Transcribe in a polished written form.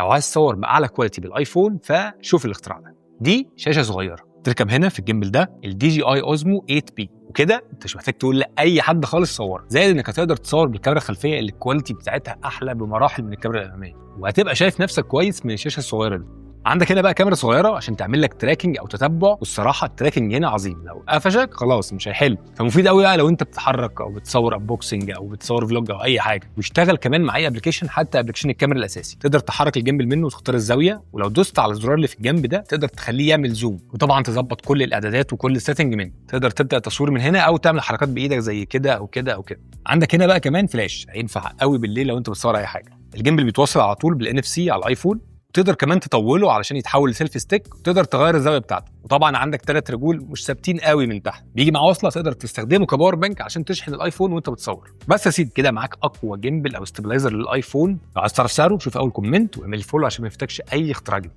لو عايز تصور باعلى كواليتي بالايفون فشوف الاختراع ده. دي شاشه صغيره تركب هنا في الجيمبل ده الدي جي اي اوزمو 8 بي، وكده انت مش محتاج تقول لاي حد خالص صور، زائد انك هتقدر تصور بالكاميرا الخلفيه اللي الكواليتي بتاعتها احلى بمراحل من الكاميرا الاماميه، وهتبقى شايف نفسك كويس من الشاشه الصغيره دي. عندك هنا بقى كاميرا صغيره عشان تعمل لك تراكنج او تتبع، والصراحه التراكنج هنا عظيم، لو قفشك خلاص مش هيحل، فمفيد قوي بقى لو انت بتتحرك او بتصور انبوكسنج او بتصور فلوج او اي حاجه. ويشتغل كمان مع اي ابلكيشن، حتى ابلكيشن الكاميرا الاساسي تقدر تحرك الجيمبل منه وتختار الزاويه، ولو دوست على الزرار اللي في الجنب ده تقدر تخليه يعمل زوم، وطبعا تظبط كل الاعدادات وكل السيتنج منه. تقدر تبدا تصوير من هنا او تعمل حركات بايدك زي كده او كده او كده. عندك هنا بقى كمان فلاش هينفع قوي بالليل لو انت بتصور اي حاجه. الجيمبل بيتوصل على طول بالان اف سي على الايفون، تقدر كمان تطوله علشان يتحول لسيلفي ستيك، وتقدر تغير الزاويه بتاعته. وطبعا عندك 3 رجول مش ثابتين قوي من تحت، بيجي مع وصله تقدر تستخدمه كباور بانك عشان تشحن الايفون وانت بتصور. بس يا سيدي كده معاك اقوى جيمبل او ستابلايزر للايفون. لو عايز تعرف سعره شوف اول كومنت واعمل فولو عشان ما يفوتكش اي اختراع جديد.